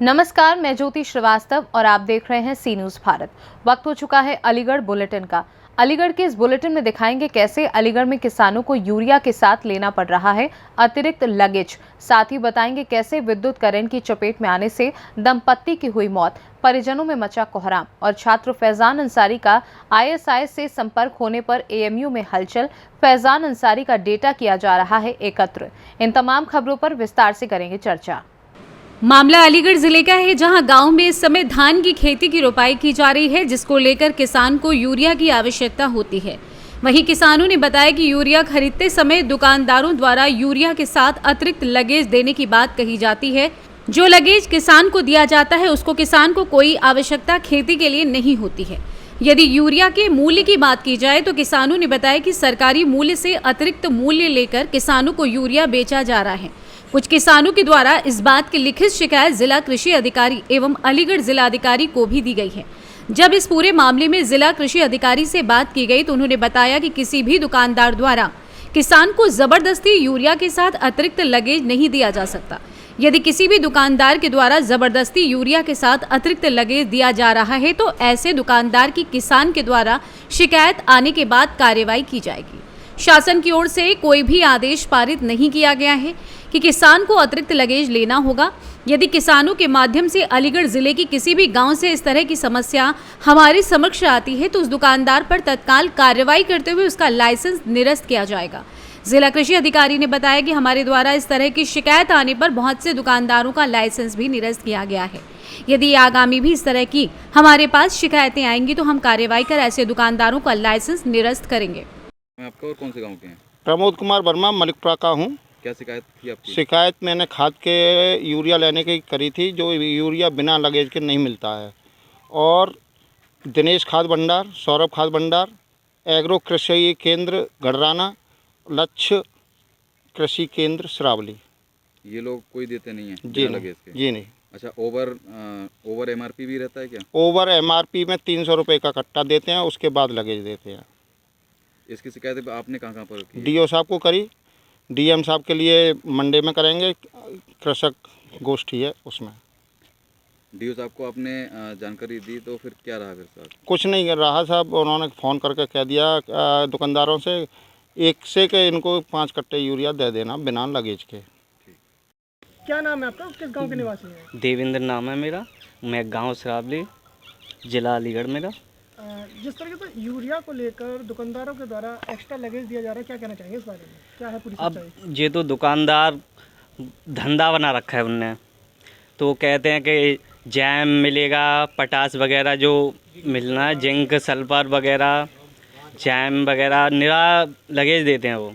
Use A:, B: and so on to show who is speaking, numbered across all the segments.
A: नमस्कार, मैं ज्योति श्रीवास्तव और आप देख रहे हैं सी न्यूज़ भारत। वक्त हो चुका है अलीगढ़ बुलेटिन का। अलीगढ़ के इस बुलेटिन में दिखाएंगे कैसे अलीगढ़ में किसानों को यूरिया के साथ लेना पड़ रहा है अतिरिक्त लगेज। साथ ही बताएंगे कैसे विद्युत करंट की चपेट में आने से दंपत्ति की हुई मौत, परिजनों में मचा कोहराम और छात्र फैजान अंसारी का ISIS से संपर्क होने पर AMU में हलचल। फैजान अंसारी का डेटा किया जा रहा है एकत्र। इन तमाम खबरों पर विस्तार से करेंगे चर्चा।
B: मामला अलीगढ़ जिले का है, जहां गांव में इस समय धान की खेती की रोपाई की जा रही है, जिसको लेकर किसान को यूरिया की आवश्यकता होती है। वहीं किसानों ने बताया कि यूरिया खरीदते समय दुकानदारों द्वारा यूरिया के साथ अतिरिक्त लगेज देने की बात कही जाती है। जो लगेज किसान को दिया जाता है उसको किसान को कोई आवश्यकता खेती के लिए नहीं होती है। यदि यूरिया के मूल्य की बात की जाए तो किसानों ने बताया कि सरकारी मूल्य से अतिरिक्त मूल्य लेकर किसानों को यूरिया बेचा जा रहा है। कुछ किसानों के द्वारा इस बात की लिखित शिकायत जिला कृषि अधिकारी एवं अलीगढ़ जिला अधिकारी को भी दी गई है। जब इस पूरे मामले में जिला कृषि अधिकारी से बात की गई तो उन्होंने बताया कि किसी भी दुकानदार द्वारा किसान को जबरदस्ती यूरिया के साथ अतिरिक्त लगेज नहीं दिया जा सकता। यदि किसी भी दुकानदार के द्वारा जबरदस्ती यूरिया के साथ अतिरिक्त लगेज दिया जा रहा है तो ऐसे दुकानदार की किसान के द्वारा शिकायत आने के बाद कार्रवाई की जाएगी। शासन की ओर से कोई भी आदेश पारित नहीं किया गया है कि किसान को अतिरिक्त लगेज लेना होगा। यदि किसानों के माध्यम से अलीगढ़ जिले की किसी भी गांव से इस तरह की समस्या हमारे समक्ष आती है तो उस दुकानदार पर तत्काल कार्रवाई करते हुए उसका लाइसेंस निरस्त किया जाएगा। जिला कृषि अधिकारी ने बताया कि हमारे द्वारा इस तरह की शिकायत आने पर बहुत से दुकानदारों का लाइसेंस भी निरस्त किया गया है। यदि आगामी भी इस तरह की हमारे पास शिकायतें आएंगी तो हम कार्रवाई कर ऐसे दुकानदारों का लाइसेंस निरस्त करेंगे।
C: आपका और कौन से गांव के हैं?
D: प्रमोद कुमार वर्मा मलिकपुरा का हूँ।
C: क्या शिकायत थी आपकी?
D: शिकायत मैंने खाद के यूरिया लेने की करी थी, जो यूरिया बिना लगेज के नहीं मिलता है। और दिनेश खाद भंडार, सौरभ खाद भंडार, एग्रो कृषि केंद्र गढ़राना, लक्ष्य कृषि केंद्र सरावली,
C: ये लोग कोई देते नहीं है
D: जी
C: बिना लगेज के?
D: जी नहीं।
C: अच्छा, ओवर MRP भी रहता है क्या?
D: ओवर MRP में 300 रुपये का कट्टा देते हैं, उसके बाद लगेज देते हैं।
C: इसकी शिकायत आपने कहाँ पर की?
D: DO साहब को करी, DM साहब के लिए मंडे में करेंगे, कृषक गोष्ठी है उसमें।
C: DO साहब को आपने जानकारी दी तो फिर क्या रहा? फिर साहब
D: कुछ नहीं रहा साहब, उन्होंने फ़ोन करके कह दिया दुकानदारों से एक से के इनको 5 कट्टे यूरिया दे देना बिना लगेज के।
E: क्या नाम है आपका, किस गांव के निवासी हैं?
F: देवेंद्र नाम है मेरा, मैं गांव सरावली, जिला अलीगढ़ मेरा।
E: जिस तरीके से यूरिया को लेकर दुकानदारों के द्वारा एक्स्ट्रा लगेज दिया जा रहा है, क्या कहना चाहेंगे इस बारे में? क्या है पूरी सच्चाई?
F: अब ये तो दुकानदार धंधा बना रखा है उनने, तो वो कहते हैं कि जैम मिलेगा, पटास वगैरह जो मिलना है, जिंक सल्फर वगैरह, जैम वगैरह, निरा लगेज देते हैं। वो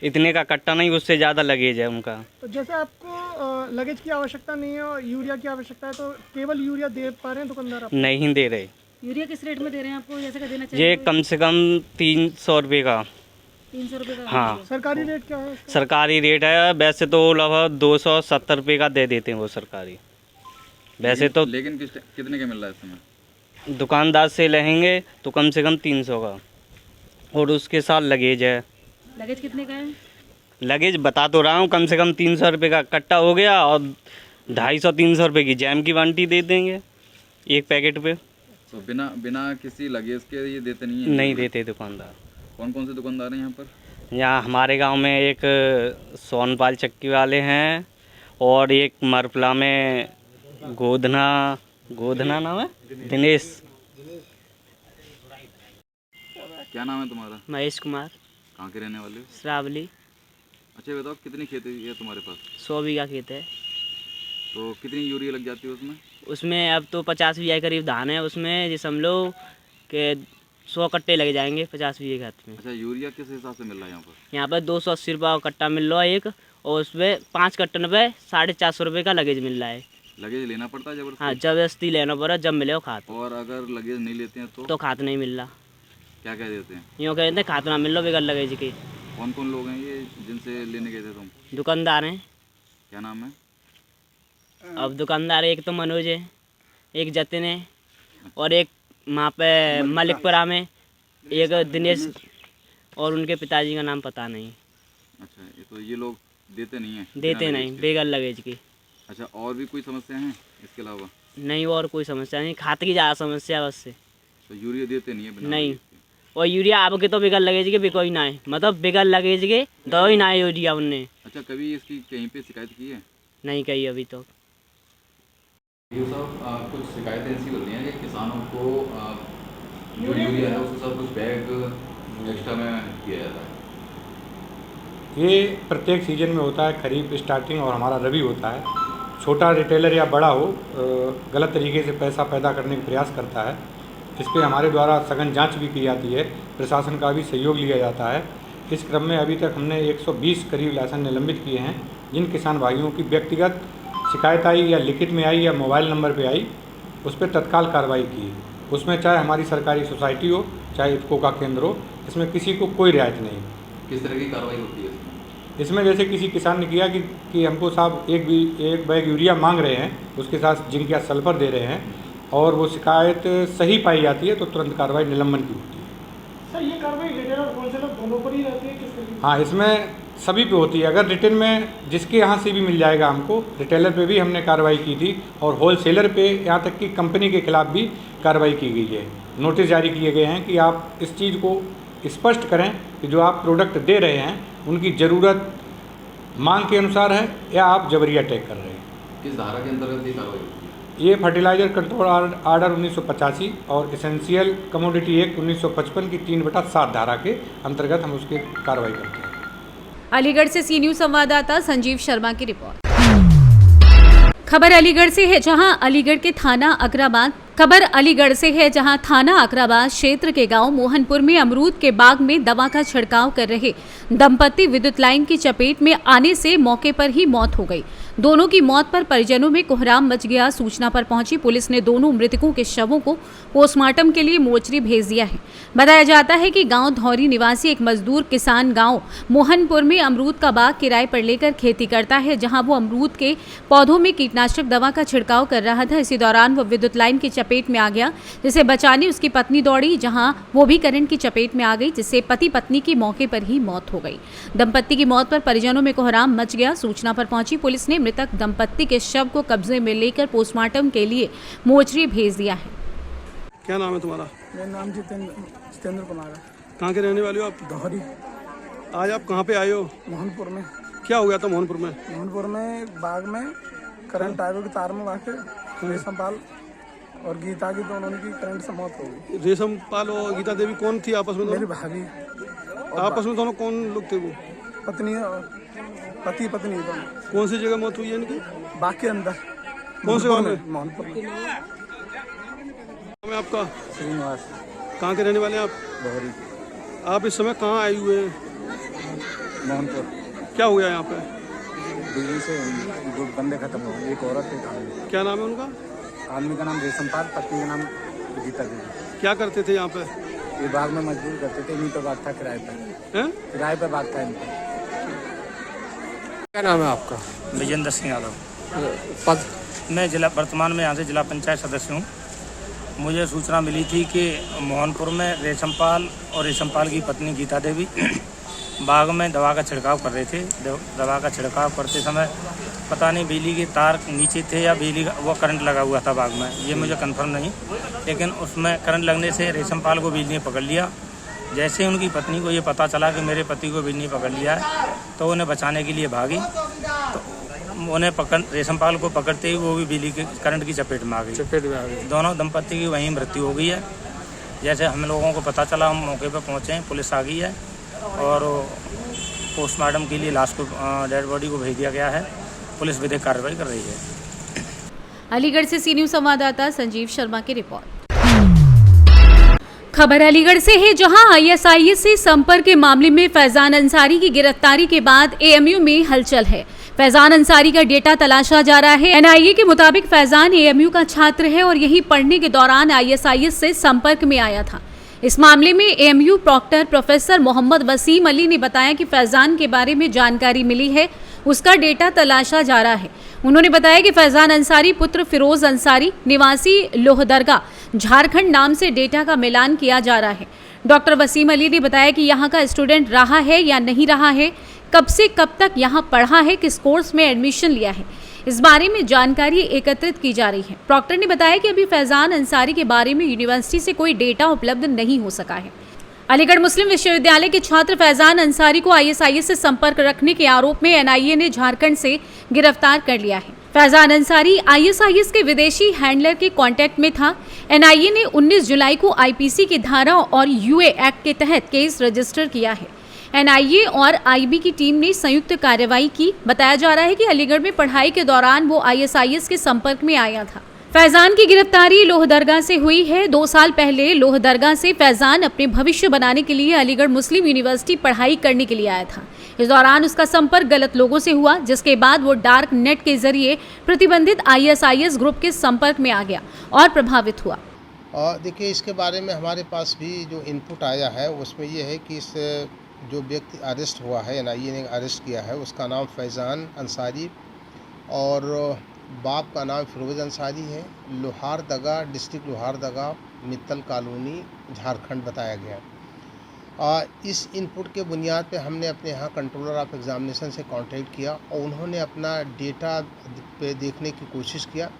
F: इतने का कट्टा नहीं, उससे ज़्यादा लगेज है उनका।
E: तो जैसे आपको लगेज की आवश्यकता नहीं है और यूरिया की आवश्यकता है, तो केवल यूरिया दे पा रहे हैं दुकानदार आपको?
F: नहीं दे रहे।
E: यूरिया किस रेट में दे रहे हैं आपको, जैसे का देना चाहिए?
F: ये कम से कम 300 रुपये का।
E: 300 रुपये का?
F: हाँ।
E: सरकारी रेट क्या है उसका?
F: सरकारी रेट है, वैसे तो लगभग 270 रुपये का दे देते हैं वो सरकारी। वैसे तो
C: लेकिन कितने का मिल रहा है इस समय?
F: दुकानदार से लेंगे तो कम से कम 300 का, और उसके साथ लगेज है।
E: लगेज कितने का है?
F: लगेज बता तो रहा हूँ, कम से कम 300 रुपये का कट्टा हो गया, और 250-300 रुपये की जैम की बाल्टी दे देंगे एक पैकेट पे।
C: तो बिना किसी लगेज के ये देते नहीं है?
F: नहीं देते दुकानदार।
C: कौन कौन से दुकानदार हैं यहाँ पर?
F: यहाँ हमारे गांव में एक सोनपाल चक्की वाले हैं, और एक मरपला में गोधना नाम है, दिनेश।
C: क्या नाम है तुम्हारा?
G: महेश कुमार,
C: कहाँ के रहने वाले हो?
G: सरावली।
C: अच्छा बताओ, कितनी खेती है तुम्हारे पास?
G: 100 बीघा खेत है।
C: तो कितनी यूरिया लग जाती है उसमें?
G: उसमें अब तो 50 बीघा के करीब धान है, उसमें जिस हम लोग के 100 कट्टे लग जाएंगे 50 बीघे खेत में।
C: अच्छा, यूरिया किस हिसाब से मिल रहा है यहाँ पर?
G: यहाँ पर 280 रुपये का कट्टा मिल रहा है एक, और उसमें 5 कट्टन पे 450 रुपये का लगेज मिल रहा है।
C: लगेज लेना पड़ता है जबरदस्ती?
G: हाँ, जबरदस्ती लेना पड़ा, जब मिले वो खात।
C: और अगर लगेज नहीं लेते हैं तो
G: खात नहीं मिल रहा।
C: क्या कह देते हैं?
G: यूँ कहते हैं खात ना मिल रहा बगैर लगेज के।
C: कौन कौन लोग हैं ये जिनसे लेने गए थे तुम?
G: दुकानदार हैं।
C: क्या नाम है?
G: अब दुकानदार एक तो मनोज है, एक जतिन है, और एक वहाँ पे मलिकपुरा में एक दिनेश, और उनके पिताजी का नाम पता नहीं।
C: अच्छा, ये तो ये लोग देते नहीं हैं?
G: देते नहीं, बेगर लगेज की।
C: अच्छा, और भी कोई समस्या है इसके अलावा?
G: नहीं, और कोई समस्या नहीं, खाते की ज़्यादा समस्या है बस से।
C: तो यूरिया देते नहीं है बिना
G: नहीं,
C: लगेज के?
G: और यूरिया आपके तो बिगल लगेज के बिको ही ना है, मतलब बिगल लगेज के दो ही ना है यूरिया उनने।
C: अच्छा, कभी इसकी कहीं पे शिकायत की है?
G: नहीं कही अभी तो।
C: ये सब कुछ शिकायतें ऐसी होती हैं कि किसानों को जो यूरिया है उसके साथ कुछ बैग एक्स्ट्रा में किया जाता है।
H: ये प्रत्येक सीजन में होता है, खरीफ स्टार्टिंग और हमारा रबी होता है। छोटा रिटेलर या बड़ा हो गलत तरीके से पैसा पैदा करने का प्रयास करता है। इस पर हमारे द्वारा सघन जांच भी की जाती है, प्रशासन का भी सहयोग लिया जाता है। इस क्रम में अभी तक हमने 120 करीब लाइसेंस निलंबित किए हैं। जिन किसान भाइयों की व्यक्तिगत शिकायत आई या लिखित में आई या मोबाइल नंबर पे आई, उस पर तत्काल कार्रवाई की। उसमें चाहे हमारी सरकारी सोसाइटी हो, चाहे इफ़को का केंद्र हो, इसमें किसी को कोई रियायत नहीं।
C: किस तरह की कार्रवाई होती है
H: इसमें जैसे किसी किसान ने किया कि हमको साहब एक बैग यूरिया मांग रहे हैं, उसके साथ जिंक या सल्फर दे रहे हैं और वो शिकायत सही पाई जाती है तो तुरंत कार्रवाई निलंबन की होती है।
E: सर ये कार्रवाई रिटेलर और होलसेलर दोनों पर ही रहती है, किस तरीके?
H: हाँ, इसमें सभी पे होती है। अगर रिटेल में जिसके यहाँ से भी मिल जाएगा हमको, रिटेलर पे भी हमने कार्रवाई की थी और होलसेलर पे यहाँ तक कि कंपनी के खिलाफ भी कार्रवाई की गई है। नोटिस जारी किए गए हैं कि आप इस चीज़ को स्पष्ट करें कि जो आप प्रोडक्ट दे रहे हैं उनकी ज़रूरत मांग के अनुसार है या आप जबरिया टैग कर रहे हैं।
C: किस धारा के अंतर्गत ये कार्रवाई होती है?
H: ये फर्टिलाइजर कंट्रोल आर्डर 1985 और एसेंशियल कमोडिटी एक्ट 1955 की 3/7 धारा के अंतर्गत हम उसकी कार्रवाई करते हैं।
B: अलीगढ़ से सी न्यूज़ संवाददाता संजीव शर्मा की रिपोर्ट। खबर अलीगढ़ से है, जहां अलीगढ़ के थाना अकराबाद क्षेत्र के गांव मोहनपुर में अमरूद के बाग में दवा का छिड़काव कर रहे दंपत्ति विद्युत लाइन की चपेट में आने से मौके पर ही मौत हो गई। दोनों की मौत पर परिजनों में कोहराम मच गया। सूचना पर पहुंची पुलिस ने दोनों मृतकों के शवों को पोस्टमार्टम के लिए मोर्चरी भेज दिया है। बताया जाता है कि गांव धौरी निवासी एक मजदूर किसान गांव मोहनपुर में अमरूद का बाग किराए पर लेकर खेती करता है, जहां वो अमरूद के पौधों में कीटनाशक दवा का छिड़काव कर रहा था। इसी दौरान वो विद्युत लाइन की चपेट में आ गया, जिसे बचाने उसकी पत्नी दौड़ी, जहां वो भी करंट की चपेट में आ गई, जिससे पति पत्नी की मौके पर ही मौत हो गई। दंपत्ति की मौत पर परिजनों में कोहराम मच गया। सूचना पर पहुंची पुलिस ने मृतक दंपत्ति के शव को कब्जे में लेकर पोस्टमार्टम के लिए मोर्चरी भेज दिया है।
I: क्या नाम है तुम्हारा?
E: मेरा नाम जितेंद्र कुमार है।
I: कहाँ के रहने वाले हो आप?
E: दोहरी।
I: आज आप कहाँ पे आए हो?
E: मोहनपुर में।
I: क्या हो गया था मोहनपुर में?
E: मोहनपुर में बाग में करंट आए की तार में वाके रेशमपाल और गीता की दोनों की करंट से मौत हो गई।
I: रेशमपाल और गीता देवी कौन थी आपस में?
E: मेरी भाभी।
I: आपस में दोनों कौन लोग थे? वो
E: पत्नी और पति पत्नी दोनों।
I: कौन सी जगह मौत हुई है इनकी?
E: बाग के अंदर।
I: कौन से गाँव में?
E: मोहनपुर में।
I: नाम है आपका?
E: श्रीनिवास।
I: कहाँ के रहने वाले हैं आप?
E: दोहरी।
I: आप इस समय कहाँ आए हुए हैं?
E: मोहनपुर।
I: क्या हो गया यहाँ पे?
E: बिजली से दो बंदे खत्म हो गए, एक औरत एक आदमी।
I: क्या नाम है उनका?
E: आदमी का नाम रेशमपाल, पत्नी का नाम गीता देवी।
I: क्या करते थे यहाँ पे?
E: ये बाग में मजदूर करते थे, इन्हीं पर बाग था किराए पर।
I: हैं?
E: किराए पर बाग था इनका।
I: क्या नाम है आपका?
J: विजेंद्र सिंह यादव। पद? मैं वर्तमान में यहाँ से जिला पंचायत सदस्य हूँ। मुझे सूचना मिली थी कि मोहनपुर में रेशमपाल और रेशमपाल की पत्नी गीता देवी बाग में दवा का छिड़काव कर रहे थे। दवा का छिड़काव करते समय पता नहीं बिजली के तार नीचे थे या बिजली का वो करंट लगा हुआ था बाग में, ये मुझे कंफर्म नहीं, लेकिन उसमें करंट लगने से रेशमपाल को बिजली ने पकड़ लिया। जैसे ही उनकी पत्नी को ये पता चला कि मेरे पति को बिजली ने पकड़ लिया है तो उन्हें बचाने के लिए भागी, तो उन्हें रेशमपाल को पकड़ते ही वो भी बिजली के करंट की चपेट में आ गई। दोनों दंपत्ति की वहीं मृत्यु हो गई है। जैसे हम लोगों को पता चला हम मौके पर पहुँचे हैं, पुलिस आ गई है और पोस्टमार्टम के लिए लाश को डेड बॉडी को भेज दिया गया है। पुलिस विधिक कार्रवाई कर रही है।
B: अलीगढ़ से सी न्यूज़ संवाददाता संजीव शर्मा की रिपोर्ट। खबर अलीगढ़ से है, जहां आईएसआईएस से संपर्क के मामले में फैजान अंसारी की गिरफ्तारी के बाद एएमयू में हलचल है। फैजान अंसारी का डेटा तलाशा जा रहा है। एनआईए के मुताबिक फैजान एएमयू का छात्र है और यहीं पढ़ने के दौरान आईएसआईएस से संपर्क में आया था। इस मामले में AMU proctor professor Mohammad Wasim Ali ने बताया कि फैजान के बारे में जानकारी मिली है, उसका डेटा तलाशा जा रहा है। उन्होंने बताया कि फैजान अंसारी पुत्र फिरोज अंसारी निवासी लोहदरगा झारखंड नाम से डेटा का मिलान किया जा रहा है। डॉक्टर वसीम अली ने बताया कि यहाँ का स्टूडेंट रहा है या नहीं रहा है, कब से कब तक यहाँ पढ़ा है, किस कोर्स में एडमिशन लिया है। इस बारे में जानकारी एकत्रित की जा रही है। प्रॉक्टर ने बताया कि अभी फैजान अंसारी के बारे में यूनिवर्सिटी से कोई डेटा उपलब्ध नहीं हो सका है। अलीगढ़ मुस्लिम विश्वविद्यालय के छात्र फैजान अंसारी को ISIS से संपर्क रखने के आरोप में NIA ने झारखंड से गिरफ्तार कर लिया है। फैजान अंसारी ISIS के विदेशी हैंडलर के कांटेक्ट में था। NIA ने 19 जुलाई को IPC की धारा और UA एक्ट के तहत केस रजिस्टर किया है। NIA और IB की टीम ने संयुक्त कार्रवाई की। बताया जा रहा है कि अलीगढ़ में पढ़ाई के दौरान वो ISIS के संपर्क में आया था। फैजान की गिरफ्तारी लोहदरगाह से हुई है। 2 साल पहले लोहदरगाह से फैजान अपने भविष्य बनाने के लिए अलीगढ़ मुस्लिम यूनिवर्सिटी पढ़ाई करने के लिए आया था। इस दौरान उसका संपर्क गलत लोगों से हुआ, जिसके बाद वो डार्क नेट के जरिए प्रतिबंधित ISIS ग्रुप के संपर्क में आ गया और प्रभावित हुआ।
K: देखिए, इसके बारे में हमारे पास भी जो इनपुट आया है उसमें ये है कि इस जो व्यक्ति अरेस्ट हुआ है, NIA ने अरेस्ट किया है, उसका नाम फैजान अंसारी और बाप का नाम फिरोज़ अंसारी है। लोहारदगा, डिस्ट्रिक्ट लोहारदगा, मित्तल कॉलोनी, झारखंड बताया गया। इस इनपुट के बुनियाद पे हमने अपने यहाँ कंट्रोलर ऑफ एग्जामिनेशन से कांटेक्ट किया और उन्होंने अपना डेटा पे देखने की कोशिश किया,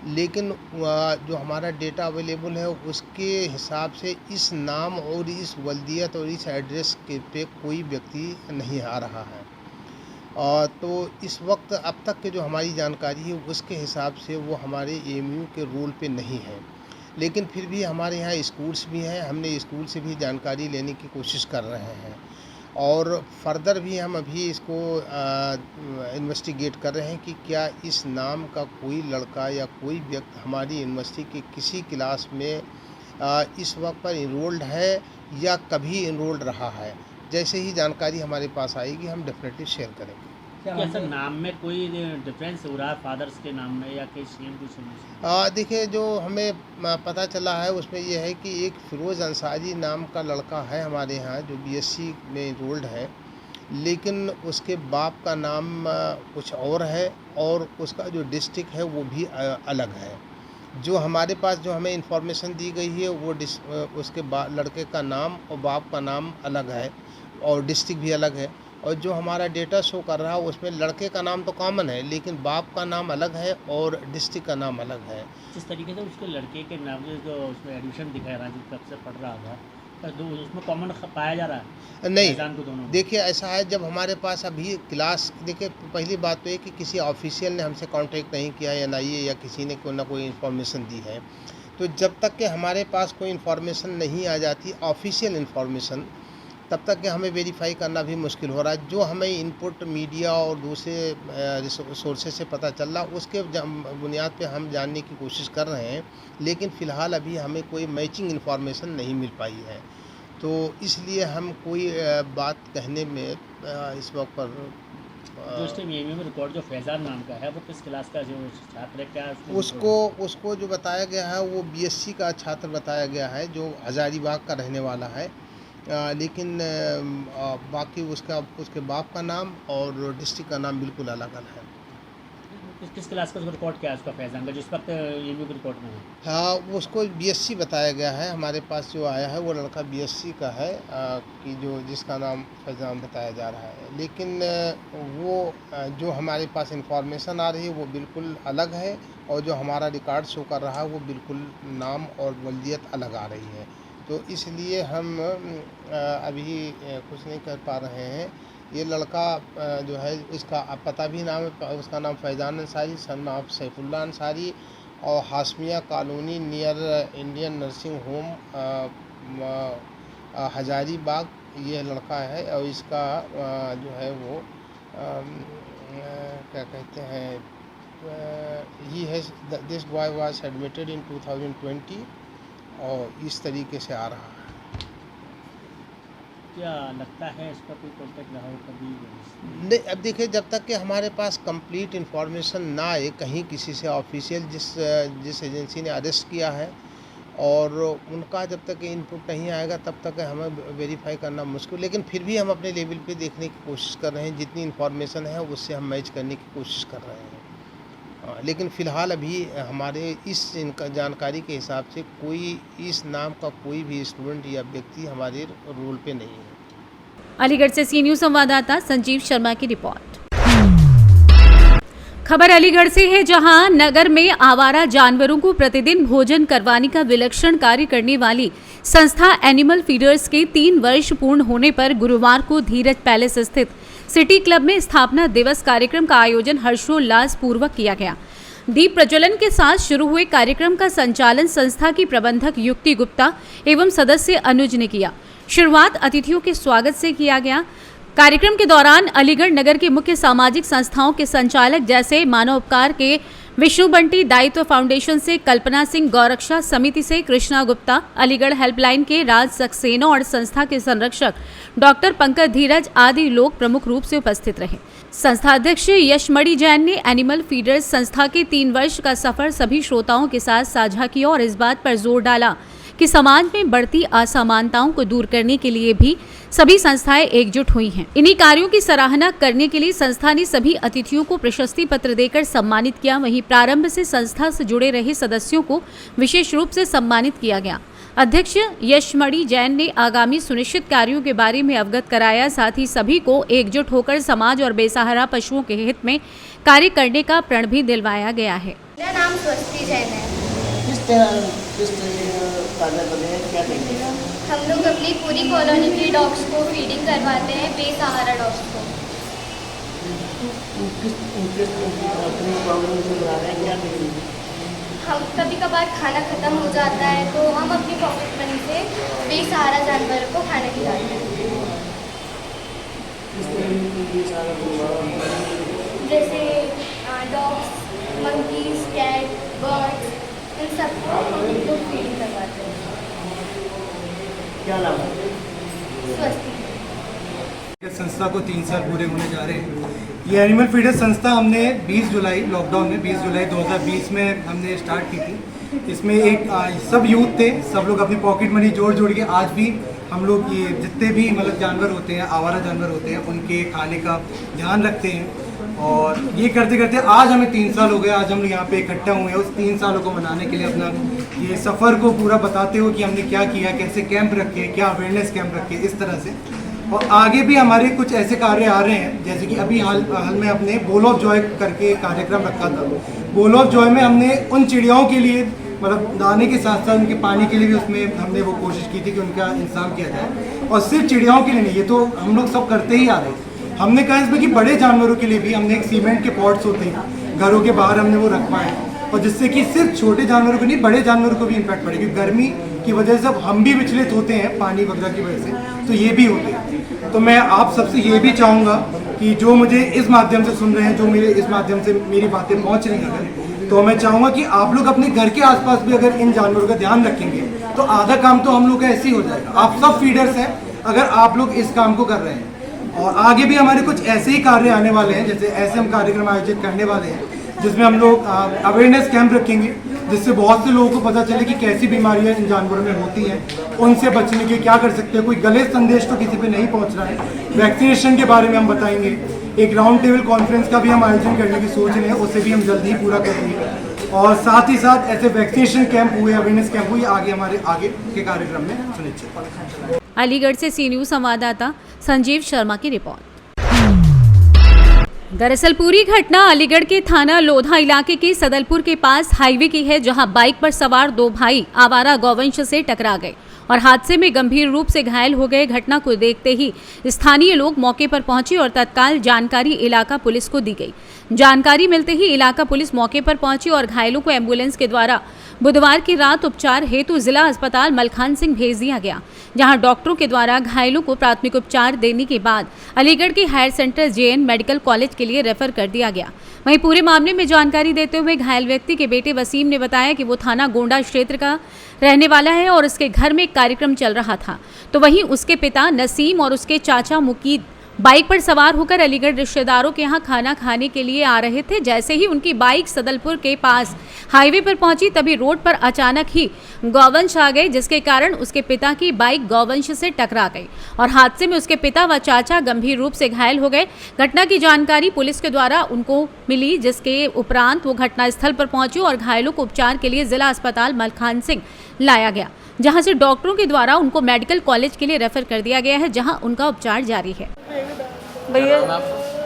K: लेकिन जो हमारा डेटा अवेलेबल है उसके हिसाब से इस नाम और इस वल्दियत और इस एड्रेस के पे कोई व्यक्ति नहीं आ रहा है। तो इस वक्त अब तक के जो हमारी जानकारी है उसके हिसाब से वो हमारे AMU के रोल पे नहीं है, लेकिन फिर भी हमारे यहाँ स्कूल्स भी हैं। हमने स्कूल से भी जानकारी लेने की कोशिश कर रहे हैं और फर्दर भी हम अभी इसको इन्वेस्टिगेट कर रहे हैं कि क्या इस नाम का कोई लड़का या कोई व्यक्ति हमारी यूनिवर्सिटी के किसी क्लास में इस वक्त पर इनरोल्ड है या कभी इनरोल्ड रहा है। जैसे ही जानकारी हमारे पास आएगी हम डेफिनेटली शेयर करेंगे।
L: क्या सर नाम में कोई डिफरेंस हो रहा है फादर्स के नाम में या कोई सेम टू सेम?
K: देखिए, जो हमें पता चला है उसमें यह है कि एक फिरोज़ अंसारी नाम का लड़का है हमारे यहाँ जो BSc में इनरोल्ड है, लेकिन उसके बाप का नाम कुछ और है और उसका जो डिस्ट्रिक्ट है वो भी अलग है। जो हमारे पास जो हमें इंफॉर्मेशन दी गई है वो उसके लड़के का नाम और बाप का नाम अलग है और डिस्ट्रिक्ट भी अलग है, और जो हमारा डेटा शो कर रहा है उसमें लड़के का नाम तो कॉमन है लेकिन बाप का नाम अलग है और डिस्ट्रिक्ट का नाम अलग है।
L: जिस तरीके से उसके लड़के के नाम जो उसमें एडमिशन दिखाया रहा है कब से पढ़ रहा था तो उसमें कॉमन पाया जा रहा है?
K: नहीं, देखिए ऐसा है, जब हमारे पास अभी क्लास, देखिए पहली बात तो ये कि किसी ऑफिशियल ने हमसे कांटेक्ट नहीं किया है, NIA या किसी ने कोई ना कोई इन्फॉर्मेशन दी है। तो जब तक कि हमारे पास कोई इन्फॉर्मेशन नहीं आ जाती ऑफिशियल इन्फॉर्मेशन, तब तक कि हमें वेरीफाई करना भी मुश्किल हो रहा है। जो हमें इनपुट मीडिया और दूसरे सोर्सेज से पता चल रहा उसके बुनियाद पे हम जानने की कोशिश कर रहे हैं, लेकिन फ़िलहाल अभी हमें कोई मैचिंग इन्फॉर्मेशन नहीं मिल पाई है, तो इसलिए हम कोई बात कहने में इस वक्त पर
L: जो उसके AMU में रिकॉर्ड जो फैजान नाम का है वो किस क्लास का जो छात्र है, क्या
K: उसको जो बताया गया है वो BSc का छात्र बताया गया है जो हजारीबाग का रहने वाला है, लेकिन बाकी उसके बाप का नाम और डिस्ट्रिक्ट का नाम बिल्कुल अलग अलग है।
L: किस क्लास का रिकॉर्ड क्या है उसका फैजान का जिस वक्त AMU के रिकॉर्ड में है?
K: हाँ, उसको BSc बताया गया है। हमारे पास जो आया है वो लड़का BSc का है कि जिसका नाम फैजान बताया जा रहा है, लेकिन वो जो हमारे पास इंफॉर्मेशन आ रही है वो बिल्कुल अलग है और जो हमारा रिकॉर्ड शो कर रहा है वो बिल्कुल नाम और वल्दियत अलग आ रही है। तो इसलिए हम अभी कुछ नहीं कर पा रहे हैं। ये लड़का जो है इसका पता भी नाम है, उसका नाम फैजान अंसारी सन ऑफ सैफुल्ला अंसारी और Hashmia colony near Indian nursing home Hazaribagh ये लड़का है। और इसका जो है वो क्या कहते हैं, he has this boy was admitted in 2020 और इस तरीके से आ रहा है।
L: क्या लगता है इसका कोई कॉन्टेक्ट रहा हो कभी?
K: नहीं, अब देखिए, जब तक कि हमारे पास कंप्लीट इन्फॉर्मेशन ना आए कहीं किसी से ऑफिशियल जिस एजेंसी ने अरेस्ट किया है और उनका जब तक इनपुट नहीं आएगा तब तक हमें वेरीफाई करना मुश्किल, लेकिन फिर भी हम अपने लेवल पे देखने की कोशिश कर रहे हैं। जितनी इन्फॉर्मेशन है उससे हम मैच करने की कोशिश कर रहे हैं, लेकिन फ़िलहाल अभी हमारे इस जानकारी के हिसाब से कोई इस नाम का कोई भी स्टूडेंट या व्यक्ति हमारे रोल पे नहीं है।
B: अलीगढ़ से CNews संवाददाता संजीव शर्मा की रिपोर्ट। खबर अलीगढ़ से है, जहां नगर में आवारा जानवरों को प्रतिदिन भोजन करवाने का विलक्षण कार्य करने वाली संस्था एनिमल फीडर्स के 3 वर्ष पूर्ण होने पर गुरुवार को धीरज पैलेस स्थित सिटी क्लब में स्थापना दिवस कार्यक्रम का आयोजन हर्षोल्लास पूर्वक किया गया। दीप प्रज्वलन के साथ शुरू हुए कार्यक्रम का संचालन संस्था की प्रबंधक युक्ति गुप्ता एवं सदस्य अनुज ने किया। शुरुआत अतिथियों के स्वागत से किया गया। कार्यक्रम के दौरान अलीगढ़ नगर के मुख्य सामाजिक संस्थाओं के संचालक जैसे मानव उपकार के विष्णु बंटी, दायित्व फाउंडेशन से कल्पना सिंह, गौरक्षा समिति से कृष्णा गुप्ता, अलीगढ़ हेल्पलाइन के राज सक्सेना और संस्था के संरक्षक डॉक्टर पंकज धीरज आदि लोग प्रमुख रूप से उपस्थित रहे। संस्था अध्यक्ष यशमणि जैन ने एनिमल फीडर्स संस्था के 3 वर्ष का सफर सभी श्रोताओं के साथ साझा किया और इस बात पर जोर डाला कि समाज में बढ़ती असमानताओं को दूर करने के लिए भी सभी संस्थाएं एकजुट हुई हैं। इन्हीं कार्यों की सराहना करने के लिए संस्था ने सभी अतिथियों को प्रशस्ति पत्र देकर सम्मानित किया। वहीं प्रारंभ से संस्था से जुड़े रहे सदस्यों को विशेष रूप से सम्मानित किया गया। अध्यक्ष यशमणि जैन ने आगामी सुनिश्चित कार्यों के बारे में अवगत कराया, साथ ही सभी को एकजुट होकर समाज और बेसहारा पशुओं के हित में कार्य करने का प्रण भी दिलवाया गया है।
M: मेरा नाम स्वस्ति जैन है। हम लोग अपनी पूरी कॉलोनी की डॉग्स को फीडिंग करवाते हैं, बेसहारा डॉग्स को। हम कभी कभार खाना ख़त्म हो जाता है तो हम अपनी पॉकेट मनी से बेसहारा जानवरों को खाना खिलाते हैं। जैसे डॉग्स, मंकीज, कैट, बर्ड्स, इन सबको हम लोग फीडिंग करवाते हैं।
N: क्या नाम है?
M: स्वस्ति।
N: संस्था को 3 साल पूरे होने जा रहे हैं। ये एनिमल फीडर संस्था हमने 20 जुलाई लॉकडाउन में 20 जुलाई 2020 में हमने स्टार्ट की थी। इसमें एक सब यूथ थे, सब लोग अपनी पॉकेट मनी जोड़ के आज भी हम लोग ये जितने भी मतलब जानवर होते हैं, आवारा जानवर होते हैं, उनके खाने का ध्यान रखते हैं। और ये करते करते आज हमें 3 साल हो गए। आज हम यहाँ पे इकट्ठा हुए हैं उस 3 सालों को मनाने के लिए, अपना ये सफ़र को पूरा बताते हुए कि हमने क्या किया, कैसे कैंप रखे, क्या अवेयरनेस कैंप रखे, इस तरह से। और आगे भी हमारे कुछ ऐसे कार्य आ रहे हैं, जैसे कि अभी हाल में अपने बोल ऑफ जॉय करके कार्यक्रम रखा था। बोल ऑफ जॉय में हमने उन चिड़ियाओं के लिए मतलब दाने के साथ साथ उनके पानी के लिए भी उसमें हमने वो कोशिश की थी कि उनका इंतजाम किया जाए। और सिर्फ चिड़ियाओं के लिए नहीं, ये तो हम लोग सब करते ही आ रहे हैं। हमने कहा इसमें कि बड़े जानवरों के लिए भी हमने एक सीमेंट के पॉट्स होते हैं घरों के बाहर, हमने वो रखवाए, और जिससे कि सिर्फ छोटे जानवरों को नहीं, बड़े जानवरों को भी इम्पैक्ट पड़ेगी। गर्मी की वजह से हम भी विचलित होते हैं पानी वगैरह की वजह से, तो ये भी होते हैं। तो मैं आप सबसे ये भी चाहूँगा कि जो मुझे इस माध्यम से सुन रहे हैं, जो मेरे इस माध्यम से मेरी बातें पहुँच रही हैं अगर, तो मैं चाहूँगा कि आप लोग अपने घर के आसपास भी अगर इन जानवरों का ध्यान रखेंगे तो आधा काम तो हम लोग का ऐसे ही हो जाएगा। आप सब फीडर्स हैं अगर आप लोग इस काम को कर रहे हैं। और आगे भी हमारे कुछ ऐसे ही कार्य आने वाले हैं, जैसे ऐसे हम कार्यक्रम आयोजित करने वाले हैं जिसमें हम लोग अवेयरनेस कैंप रखेंगे, जिससे बहुत से लोगों को पता चले कि कैसी बीमारियां इन जानवरों में होती हैं, उनसे बचने के क्या कर सकते हैं। कोई गलत संदेश तो किसी पे नहीं पहुंच रहा है। वैक्सीनेशन के बारे में हम बताएंगे। एक राउंड टेबल कॉन्फ्रेंस का भी हम आयोजन करने की सोच रहे हैं, उसे भी हम जल्दी ही पूरा करेंगे। और साथ ही साथ ऐसे वैक्सीनेशन कैंप हुए, अवेयरनेस कैंप हुए, आगे हमारे आगे के कार्यक्रम में सुनिश्चित।
B: अलीगढ़ से सी न्यूज़ संवाददाता संजीव शर्मा की रिपोर्ट। दरअसल पूरी घटना अलीगढ़ के थाना लोधा इलाके के सदलपुर के पास हाईवे की है, जहां बाइक पर सवार 2 भाई आवारा गौवंश से टकरा गए और हादसे में गंभीर रूप से घायल हो गए। घटना को देखते ही स्थानीय लोग मौके पर पहुंचे और तत्काल जानकारी इलाका पुलिस को दी गई। जानकारी मिलते ही इलाका पुलिस मौके पर पहुंची और घायलों को एम्बुलेंस के द्वारा बुधवार की रात उपचार हेतु जिला अस्पताल मलखान सिंह भेज दिया गया, जहां डॉक्टरों के द्वारा घायलों को प्राथमिक उपचार देने के बाद अलीगढ़ के higher centre JN medical college के लिए रेफर कर दिया गया। वहीं पूरे मामले में जानकारी देते हुए घायल व्यक्ति के बेटे वसीम ने बताया कि वो थाना गोंडा क्षेत्र का रहने वाला है और उसके घर में एक कार्यक्रम चल रहा था, तो वहीं उसके पिता नसीम और उसके चाचा मुकीद बाइक पर सवार होकर अलीगढ़ रिश्तेदारों के यहाँ खाना खाने के लिए आ रहे थे। जैसे ही उनकी बाइक सदलपुर के पास हाईवे पर पहुंची, तभी रोड पर अचानक ही गौवंश आ गए, जिसके कारण उसके पिता की बाइक गौवंश से टकरा गई और हादसे में उसके पिता व चाचा गंभीर रूप से घायल हो गए। घटना की जानकारी पुलिस के द्वारा उनको मिली, जिसके उपरांत वो घटनास्थल पर पहुंचे और घायलों को उपचार के लिए जिला अस्पताल मलखान सिंह लाया गया, जहां से डॉक्टरों के द्वारा उनको मेडिकल कॉलेज के लिए रेफर कर दिया गया है, जहां उनका उपचार जारी है।
O: भैया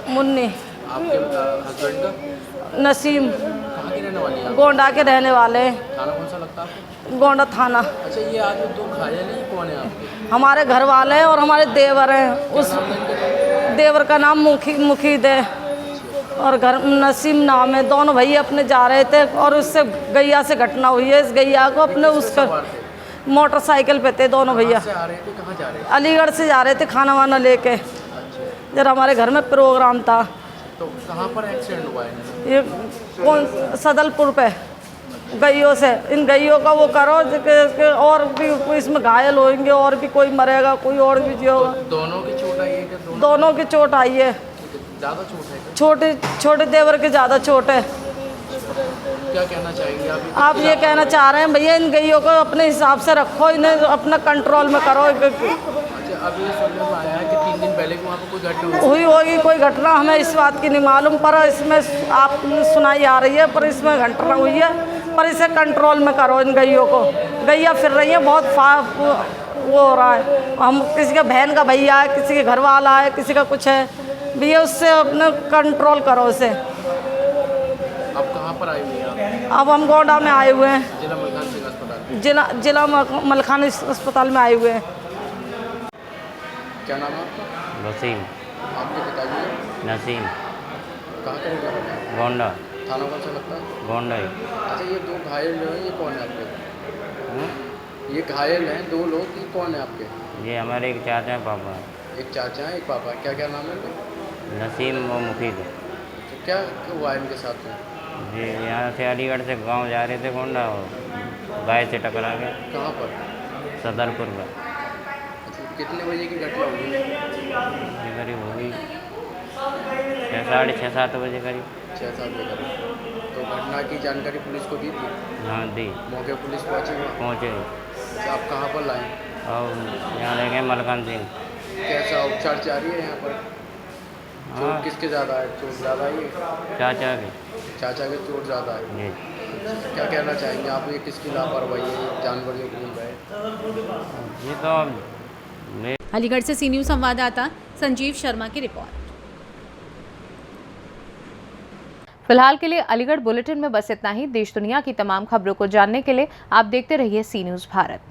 O: मुन्ने,
C: आपके हस्बैंड का
O: नसीम।
C: कहाँ की रहने वाली है?
O: गोंडा के रहने वाले हैं।
C: थाना कौन सा लगता है आपको?
O: गोंडा थाना।
C: अच्छा, ये आज जो 2 घायल हैं, ये कौन है आपके?
O: हमारे घर वाले हैं और हमारे देवर हैं। उस देवर का नाम मुखीद है और घर नसीम नाम है। दोनों भैया अपने जा रहे थे और उससे गैया से घटना हुई है। इस गैया को अपने उसका मोटरसाइकिल पे थे दोनों भैया।
C: आ रहे थे, कहाँ जा रहे थे?
O: अलीगढ़ से जा रहे थे खाना वाना लेके। जरा हमारे घर में प्रोग्राम था।
C: तो कहाँ पर एक्सीडेंट हुआ है?
O: ये कौन सदलपुर पे गैयों से। इन गैयों का वो करो और भी इसमें घायल होंगे और भी कोई मरेगा, कोई और भी जो होगा।
C: दोनों की चोट आई है क्या?
O: दोनों की चोट आई है।
C: ज़्यादा चोट है क्या?
O: छोटे देवर की ज़्यादा चोट है।
C: क्या कहना चाहेंगे
O: आप? ये कहना चाह रहे हैं भैया इन गैयों को अपने हिसाब से रखो, इन्हें अपना कंट्रोल में करो।
C: अच्छा, अब ये सुनने में आया है कि 3 दिन पहले वहाँ पर कोई घटना
O: हुई होगी, कोई घटना हमें इस बात की नहीं मालूम, पर इसमें आप सुनाई आ रही है, पर इसमें घटना हुई है। पर इसे कंट्रोल में करो इन गैयों को। गैया फिर रही है, बहुत वो हो रहा है। हम किसी का बहन का भैया है, किसी के घर वाला है, किसी का कुछ है, भैया उससे अपने कंट्रोल करो उसे।
C: अब कहाँ पर आए हुए हैं?
O: अब हम गोंडा में आए हुए हैं।
C: जिला मलखान सिंह अस्पताल।
O: जिला मलखान अस्पताल में आए हुए हैं।
C: क्या नाम है आपका?
F: वसीम।
C: आपके पिताजी?
F: नसीम।
C: कहाँ के रहने वाले हैं?
F: गोंडा।
C: थाना कौन सा लगता है?
F: गोंडा ही।
C: अच्छा, ये 2 घायल जो हैं, ये कौन है आपके? ये घायल हैं 2 लोग, ये कौन है आपके?
F: ये हमारे एक चाचा हैं, पापा।
C: एक चाचा हैं, एक पापा हैं। क्या क्या नाम है इनका?
F: नसीम और मुफीद।
C: तो क्या हुआ है इनके साथ में?
F: ये यहाँ से अलीगढ़ से गांव जा रहे थे गोंडा और गाय से टकरा गए।
C: कहाँ पर?
F: सदरपुर में।
C: अच्छा, कितने बजे की घटना हुई?
F: ये करीब होगी 6, साढ़े 6, 7 बजे करीब।
C: 6-7 बजे करीब। तो घटना की जानकारी पुलिस को दी थी?
F: हाँ, दी।
C: मौके पुलिस पहुँची?
F: पहुँचे।
C: अच्छा, आप कहाँ पर लाए?
F: और यहाँ ले गए मलखान सिंह।
C: कैसा उपचार जारी है यहाँ पर? चोट किसके ज़्यादा है? चोट ज़्यादा है?
F: चाचा के।
C: चाचा के चोट ज़्यादा है।
F: जी।
C: क्या कहना चाहेंगे आप? ये किसकी लापरवाही है? जानवर जो घूम रहे?
F: ये तो
B: अलीगढ़ से सी न्यूज़ संवाददाता संजीव शर्मा की रिपोर्ट।
A: फिलहाल के लिए अलीगढ़ बुलेटिन में बस इतना ही। देश दुनिया की तमाम खबरों को जानने के लिए आप देखते रहिए सी न्यूज़ भारत।